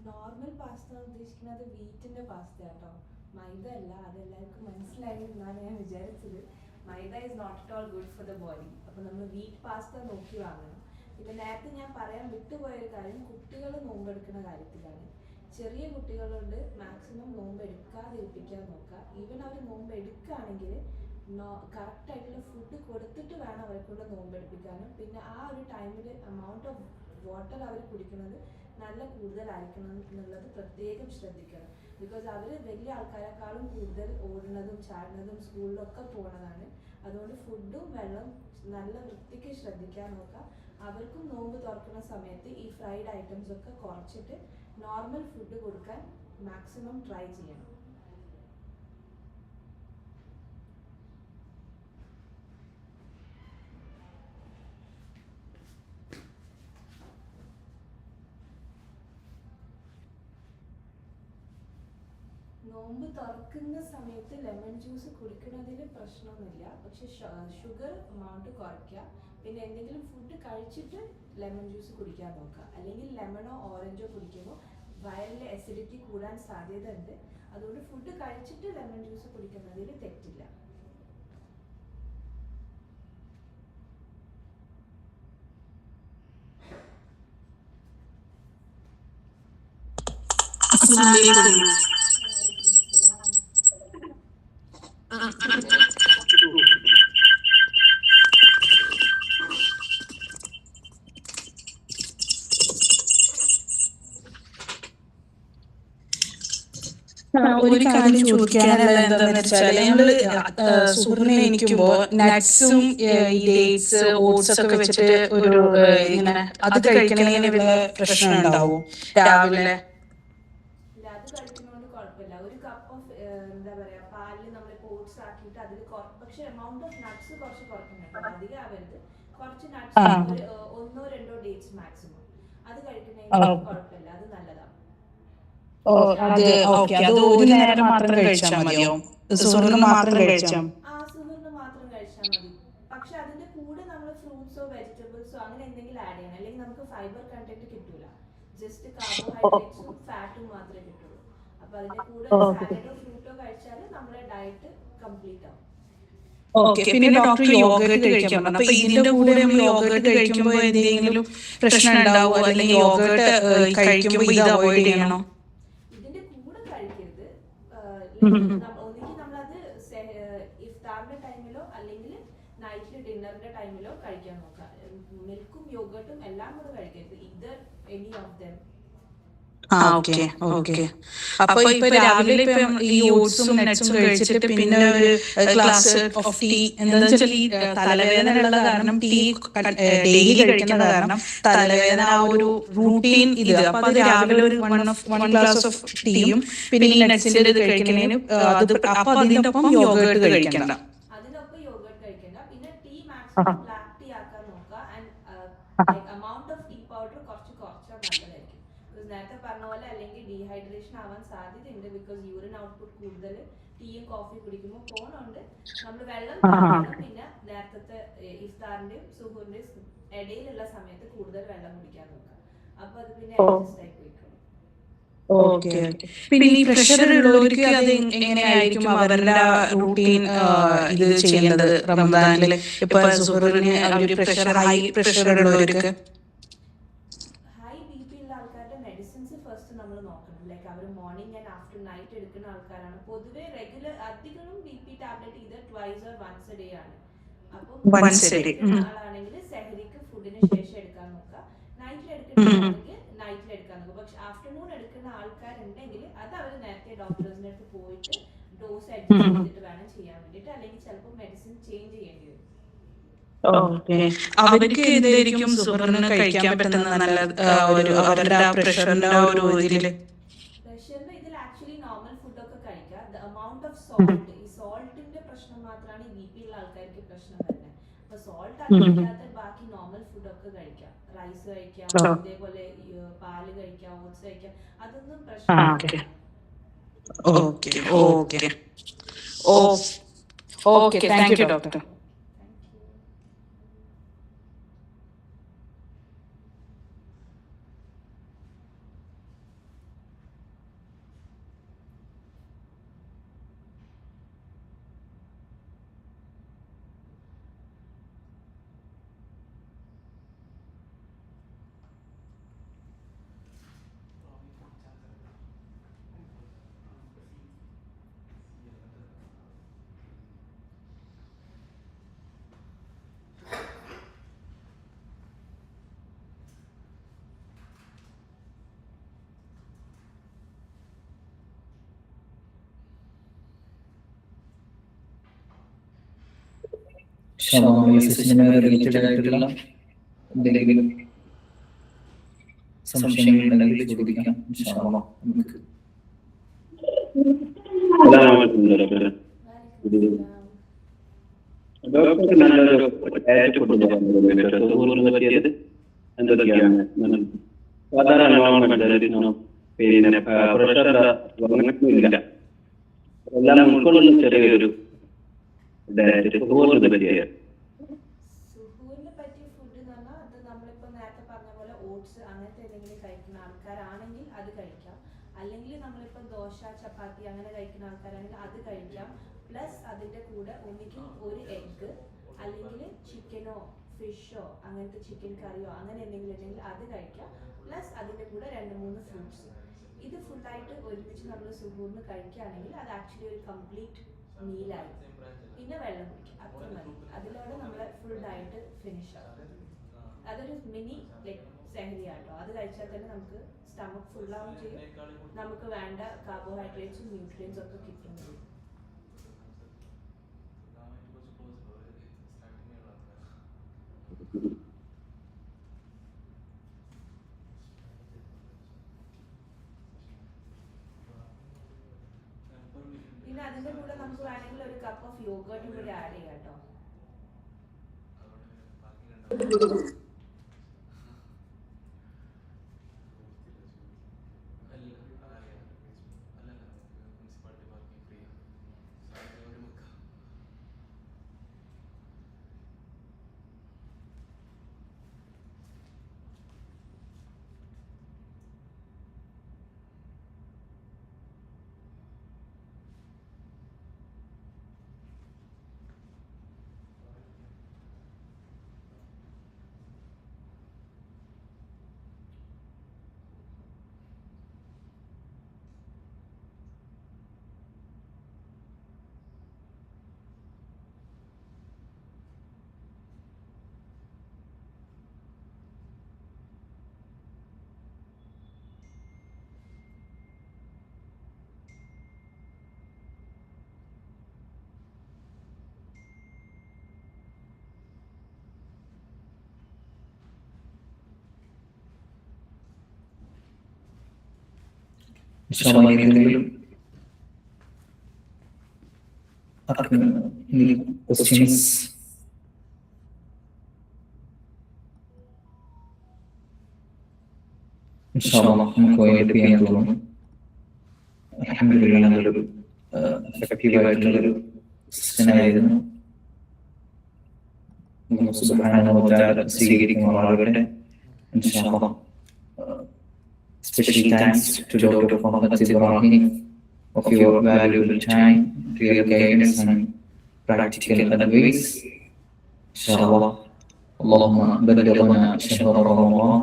നോർമൽ പാസ്ത ഉദ്ദേശിക്കുന്നത് വീറ്റിന്റെ പാസ്ത കേട്ടോ, മൈദ അല്ല. അതെല്ലാവർക്കും മനസ്സിലായി എന്നാണ് ഞാൻ വിചാരിച്ചത്. Maida is not at all good for the body. അപ്പോൾ നമ്മൾ വീറ്റ് പാസ്ത നോക്കി വാങ്ങണം. പിന്നെ നേരത്തെ ഞാൻ പറയാൻ വിട്ടുപോയൊരു കാര്യം കുട്ടികൾ നോമ്പെടുക്കുന്ന കാര്യത്തിലാണ്. ചെറിയ കുട്ടികളുണ്ട്, മാക്സിമം നോമ്പ് എടുക്കാതിരിപ്പിക്കാൻ നോക്കുക. ഈവൻ അവർ നോമ്പ് എടുക്കുകയാണെങ്കിൽ കറക്റ്റായിട്ടുള്ള ഫുഡ് കൊടുത്തിട്ട് വേണം അവർക്കുള്ള നോമ്പെടുപ്പിക്കാനും. പിന്നെ ആ ഒരു ടൈമിൽ എമൗണ്ട് ഓഫ് വാട്ടർ അവർ കുടിക്കുന്നത് നല്ല കൂടുതലായിരിക്കണം എന്നുള്ളത് പ്രത്യേകം ശ്രദ്ധിക്കണം. ബിക്കോസ് അവർ വലിയ ആൾക്കാരെക്കാളും കൂടുതൽ ഓടുന്നതും ചാടുന്നതും സ്കൂളിലൊക്കെ പോകുന്നതാണ്. അതുകൊണ്ട് ഫുഡും വെള്ളം നല്ല വൃത്തിക്ക് ശ്രദ്ധിക്കാൻ നോക്കുക. അവർക്കും നോമ്പ് തുറക്കുന്ന സമയത്ത് ഈ ഫ്രൈഡ് ഐറ്റംസ് ഒക്കെ കുറച്ചിട്ട് നോർമൽ ഫുഡ് കൊടുക്കാൻ മാക്സിമം ട്രൈ ചെയ്യണം. നോമ്പ് തുറക്കുന്ന സമയത്ത് ലെമൺ ജ്യൂസ് കുടിക്കുന്നതിൽ പ്രശ്നമൊന്നുമില്ല. പക്ഷെ ഷുഗർ എമൗണ്ട് കുറയ്ക്കുക. പിന്നെ എന്തെങ്കിലും ഫുഡ് കഴിച്ചിട്ട് ലെമൺ ജ്യൂസ് കുടിക്കാൻ നോക്കുക. അല്ലെങ്കിൽ ലെമണോ ഓറഞ്ചോ കുടിക്കുമ്പോൾ വയറിലെ അസിഡിറ്റി കൂടാൻ സാധ്യത ഉണ്ട്. അതുകൊണ്ട് ഫുഡ് കഴിച്ചിട്ട് ലെമൺ ജ്യൂസ് കുടിക്കുന്നതിൽ തെറ്റില്ല. ഒരു കാര്യം ചോദിക്കാനുള്ള എന്താന്ന് വെച്ചാല് നമ്മള് സുഹൃത്തിനെ എണീക്കുമ്പോ നട്ട്സും ഡേറ്റ്സ് ഓട്സ് ഒക്കെ വെച്ചിട്ട് ഒരു ഇങ്ങനെ അത് കഴിക്കണതിന് വല്ല പ്രശ്നം ഉണ്ടാവും രാവിലെ? അത് കഴിക്കുന്നതുകൊണ്ട് കുഴപ്പമില്ല. ഒരു കപ്പ് ഓഫ് എന്താ പറയാ പാലിൽ നമ്മൾ ഓട്സ് ആക്കിയിട്ട് അതിൽ പക്ഷെ എമൗണ്ട് ഓഫ് നട്ട്സ് കുറച്ച് കുറയ്ക്കുന്നുണ്ട്. അധികം ആവരുത്. കുറച്ച് നട്ട്സ്, ഒന്നോ രണ്ടോ ഡേറ്റ്സ് മാക്സിമം, അത് കഴിക്കുന്നതിന് കുഴപ്പമില്ല. അത് നല്ലതാണ്. അത് ഒരു നേരം മാത്രം കഴിച്ചാൽ മതിയോ? സുഹൃത്ത് മാത്രം കഴിച്ചാൽ? സുഹൃത്ത് മാത്രം കഴിച്ചാൽ മതി. പക്ഷെ അതിന്റെ കൂടെ നമ്മൾ ഫ്രൂട്ട്സോ വെജിറ്റബിൾസോ അങ്ങനെ എന്തെങ്കിലും ആഡ് ചെയ്യണം. അല്ലെങ്കിൽ നമുക്ക് ഫൈബർ കണ്ടന്റ് കിട്ടൂല. ജസ്റ്റ് കാർബോഹൈഡ്രേറ്റ്സും ഫാറ്റും മാത്രമേ കിട്ടുള്ളൂ. അപ്പൊ അപ്പോൾ അതിൻ്റെ കൂടെ ഒരു സാലഡോ ഫ്രൂട്ടോ കഴിച്ചാൽ നമ്മുടെ ഡയറ്റ് കംപ്ലീറ്റ് ആവും. ഓക്കെ, പിന്നെ ഡോക്ടർ യോഗട്ട് കഴിക്കാൻ പറഞ്ഞു. അപ്പൊ ഇതിന്റെ കൂടെ നമ്മൾ യോഗട്ട് കഴിക്കുമ്പോൾ എന്തെങ്കിലും പ്രശ്നം ഉണ്ടാവുമോ, അല്ലെങ്കിൽ യോഗട്ട് കഴിക്കുമ്പോൾ ഇത് അവോയ്ഡ് ചെയ്യണോ? ഇതിന്റെ കൂടെ കഴിക്കരുത്. ഒന്നുകിൽ നമ്മളത് ഇഫ്താറിന്റെ ടൈമിലോ അല്ലെങ്കിൽ നൈറ്റ് ഡിന്നറിന്റെ ടൈമിലോ കഴിക്കാൻ നോക്കാം. മിൽക്കും യോഗട്ടും എല്ലാം കൂടെ കഴിക്കരുത്. Either any of them. Okay okay. അപ്പൊ ഇപ്പൊ രാവിലെ ഇപ്പം ഈ ഓട്സും നട്ട്സും കഴിച്ചിട്ട് പിന്നെ ഒരു ഗ്ലാസ് ഓഫ് ടീ, എന്താ വെച്ചാൽ ഈ തലവേദന ഉള്ള കാരണം ടീ ഡെയിലി കഴിക്കുന്ന കാരണം തലവേദന ആ ഒരു റൂട്ടീൻ ഇത്. അപ്പൊ അത് രാവിലെ ഒരു വൺ ഗ്ലാസ് ഓഫ് ടീയും പിന്നെ ഈ നട്ട്സിന്റെ ഇത് കഴിക്കുന്നതിന് അപ്പൊ അതിന്റെ ഒപ്പം യോഗട്ട് കഴിക്കണ്ട. അതിനൊപ്പം യോഗട്ട് കഴിക്കണ്ട. പിന്നെ ടീ മാക്സിമം ബ്ലാക്ക് ടീ ആക്കാൻ നോക്കുക. And amount of tea powder കുറച്ചാൽ നല്ലതായിരിക്കും. നേരത്തെ പറഞ്ഞ പോലെ അല്ലെങ്കിൽ ഡീഹൈഡ്രേഷൻ ആവാൻ സാധ്യതയുണ്ട്. ബിക്കോസ് യൂറിൻ ഔട്ട്പുട്ട് കൂടുതൽ ടീയും കോഫി കുടിക്കുമ്പോൾ പോകുന്നുണ്ട്. നമ്മൾ വെള്ളം കുടിക്കണം. പിന്നെ നേരത്തെ ഇഫ്താറിന്റെയും സുഹൂറിന്റെയും ഇടയിലുള്ള സമയത്ത് കൂടുതൽ വെള്ളം കുടിക്കാൻ നോക്കുക. അപ്പൊ അത് പിന്നെ അഡ്ജസ്റ്റ് ആയി പോയിക്കോളും. Okay okay. പിന്നെ ഈ പ്രഷർ ഉള്ളവർക്ക് അത് എങ്ങനെയായിരിക്കും അവരുടെ റൂട്ടീൻ ഇത് ചെയ്യേണ്ടത് റമദാനില്? ഇപ്പൊ സുഹറിന് ഒരു ഹൈ പ്രഷർ ഉള്ളവർക്ക് ഹൈ ബി പി ഉള്ള ആൾക്കാരുടെ മെഡിസിൻസ് ഫസ്റ്റ് നമ്മൾ നോക്കണം. ലൈക്ക് അവർ മോർണിംഗ് ആൻഡ് ആഫ്റ്റർ നൈറ്റ് എടുക്കുന്ന ആൾക്കാരാണ്. പൊതുവെ റെഗുലർ അധികവും ബി പി ടാബ്ലറ്റ് ഇത് twice or once a day ആണ്. അപ്പം എടുക്കുന്ന ആളാണെങ്കിൽ സെഹരിക്ക് ഫുഡിന് ശേഷം എടുക്കാൻ നോക്കുക. നൈറ്റിൽ എടുക്കുന്ന ആളാണെങ്കിൽ നൈറ്റിൽ എടുക്കാൻ നോക്കുക. പക്ഷെ ആഫ്റ്റർനൂൺ എടുക്കുന്ന ആൾക്കാരുണ്ടെങ്കിൽ അത് അവർ നേരത്തെ ഡോക്ടേഴ്സിൻ്റെ അടുത്ത് പോയിട്ട് ഡോസ് അഡ്ജസ്റ്റ് ചെയ്തിട്ട് വേണം ചെയ്യാൻ വേണ്ടിയിട്ട്. അല്ലെങ്കിൽ ചിലപ്പോൾ മെഡിസിൻ ചേഞ്ച് ചെയ്യേണ്ടി വരും. അവർക്ക് എന്തായിരിക്കും സുഹറിന് കഴിക്കാൻ പറ്റുന്ന നല്ല ഒരു അവരുടെ പ്രഷറിന്റെ ഒരു ഇതില്? പ്രഷറിന്റെ ഇതിൽ ആക്ച്വലി നോർമൽ ഫുഡൊക്കെ കഴിക്കുക. ദ എമൗണ്ട് ഓഫ് സോൾട്ട്, ഈ സോൾട്ടിന്റെ പ്രശ്നം മാത്രമാണ് ഈ ബി പി ഉള്ള ആൾക്കാർക്ക് പ്രശ്നം വരുന്നത്. അപ്പൊ സോൾട്ട് അല്ലാത്ത ബാക്കി നോർമൽ ഫുഡൊക്കെ കഴിക്കാം. റൈസ് കഴിക്കാം, അതേപോലെ പാല് കഴിക്കാം, ഓട്സ് കഴിക്കാം. അതൊന്നും പ്രശ്നമില്ല. Okay okay okay. Thank you doctor. Related ആയിട്ടുള്ള എന്തെങ്കിലും സംശയങ്ങളുണ്ടെങ്കിൽ ചോദിക്കാം. ഇൻഷാ അല്ലാഹ് നമുക്ക് ഡോക്ടർ നല്ലൊരു ഡയറ്റ് ഫുഡ് പറ്റിയത് എന്തൊക്കെയാണ്? സാധാരണ പിന്നെ പ്രഷറില്ല എല്ലാം ഉൾക്കൊള്ളുന്ന ചെറിയൊരു ഡയറ്റ് സുഹൂറിനെ പറ്റിയ. സുഹൂറിനെ പറ്റിയ ഫുഡ് എന്ന് പറഞ്ഞാൽ അത് നമ്മളിപ്പോൾ നേരത്തെ പറഞ്ഞ പോലെ ഓട്സ് അങ്ങനത്തെ എന്തെങ്കിലും കഴിക്കുന്ന ആൾക്കാരാണെങ്കിൽ അത് കഴിക്കാം. അല്ലെങ്കിൽ നമ്മളിപ്പോൾ ദോശ ചപ്പാത്തി അങ്ങനെ കഴിക്കുന്ന ആൾക്കാരാണെങ്കിൽ അത് കഴിക്കാം. പ്ലസ് അതിൻ്റെ കൂടെ ഒന്നുകിൽ ഒരു എഗ്ഗ് അല്ലെങ്കിൽ ചിക്കനോ ഫിഷോ അങ്ങനത്തെ ചിക്കൻ കറിയോ അങ്ങനെ എന്തെങ്കിലും ഉണ്ടെങ്കിൽ അത് കഴിക്കാം. പ്ലസ് അതിൻ്റെ കൂടെ 2-3 ഫ്രൂട്ട്സ്. ഇത് ഫുള്ളായിട്ട് ഒരുമിച്ച് നമ്മൾ സുഹൂറിന് കഴിക്കുകയാണെങ്കിൽ അത് ആക്ച്വലി ഒരു കംപ്ലീറ്റ് മീലായി. പിന്നെ വെള്ളം കുടിക്കുക, അത്ര മതി. അതിലൂടെ നമ്മളെ ഫുൾ ഡയറ്റ് ഫിനിഷ് ആവും. അതൊരു മിനി ലൈക്ക് സെഹരി ആട്ടോ. അത് കഴിച്ചാൽ തന്നെ നമുക്ക് സ്റ്റമക്ക് ഫുള്ളാവും ചെയ്യും. നമുക്ക് വേണ്ട കാർബോഹൈഡ്രേറ്റ്സും ന്യൂട്രിയൻസും ഒക്കെ കിട്ടും ചെയ്യും. പിന്നെ അതിൻ്റെ കൂടെ നമുക്ക് വേണമെങ്കിൽ ഒരു കപ്പ് ഓഫ് യോഗട്ടും കൂടി ആഡ് ചെയ്യാം കേട്ടോ. ഇൻഷാല്ലാ എന്തെങ്കിലും questions? ഇൻഷാല്ലാ നമുക്ക് വൈൻഡ് അപ്പ് ചെയ്യാൻ തോന്നുന്നു. അൽഹംദുലില്ലാഹ് നല്ലൊരു എഫക്റ്റീവായിട്ടുള്ളൊരു സെഷനായിരുന്നു. അല്ലാഹു സുബ്ഹാനഹു വ തആല സ്വീകരിക്കുമാറാകട്ടെ. ഇൻഷാല്ലാ. Special thanks to Dr. Muhammad Ibrahim of your valuable time, real guidance and practical advice. إنشاءالله. اللهم بلغنا شهر رمضان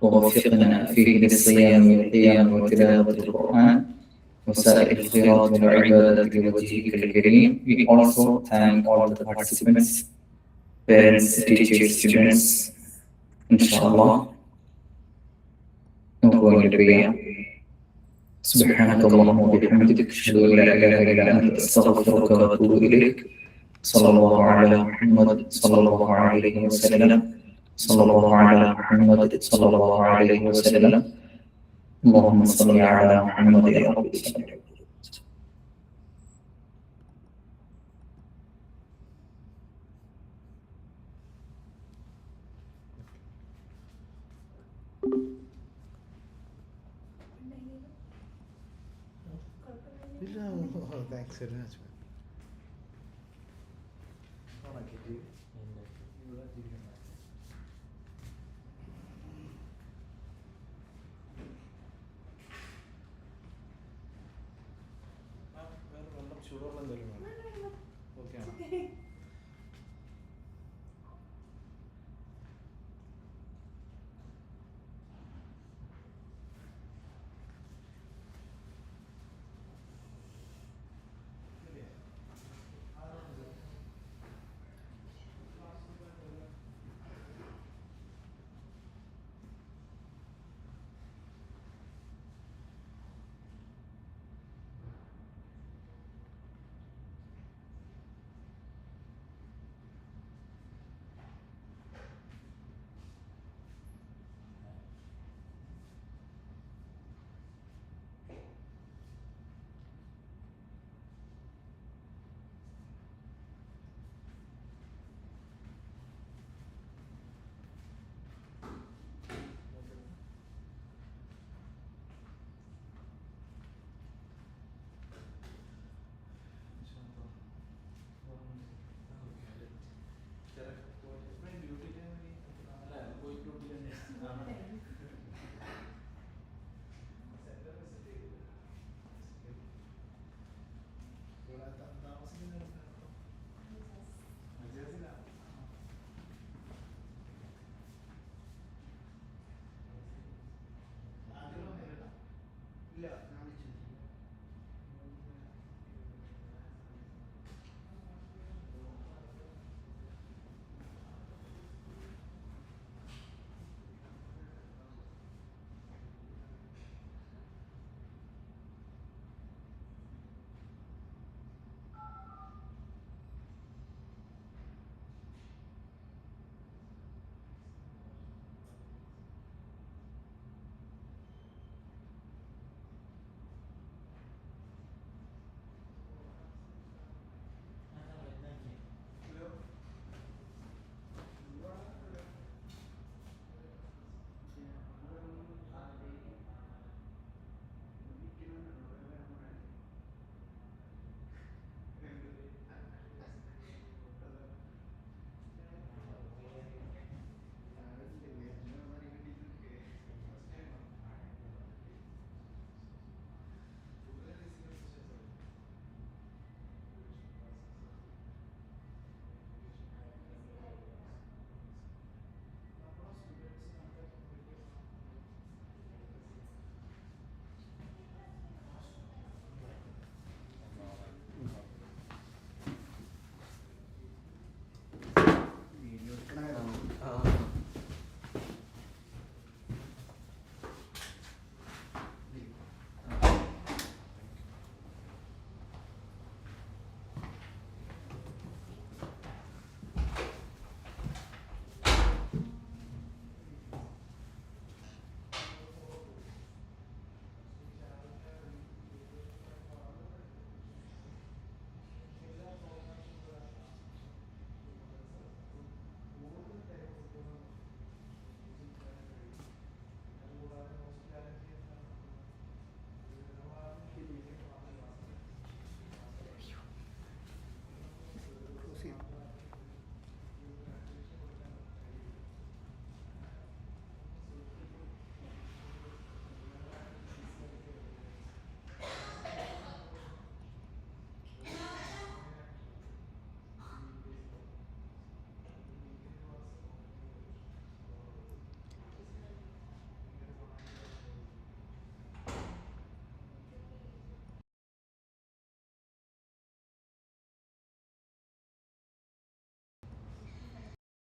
ووفقنا فيه للصيام والقيام وتلاوة القرآن وسائر الخيرات والعبادات لوجهك الكريم. We also thank all the participants, parents, teachers, students. إنشاءالله. نقول بيا سبحانك اللهم وبحمدك أشهد أن لا إله إلا أنت أستغفرك وأتوب إليك. صلى الله على محمد صلى الله عليه وسلم. صلى الله على محمد صلى الله عليه وسلم. اللهم صل على محمد يا رب. Thanks very much. ചൂടുവെള്ളം എന്തെങ്കിലും വേണം? ഓക്കെ ആണോ? താമസിക്കുന്ന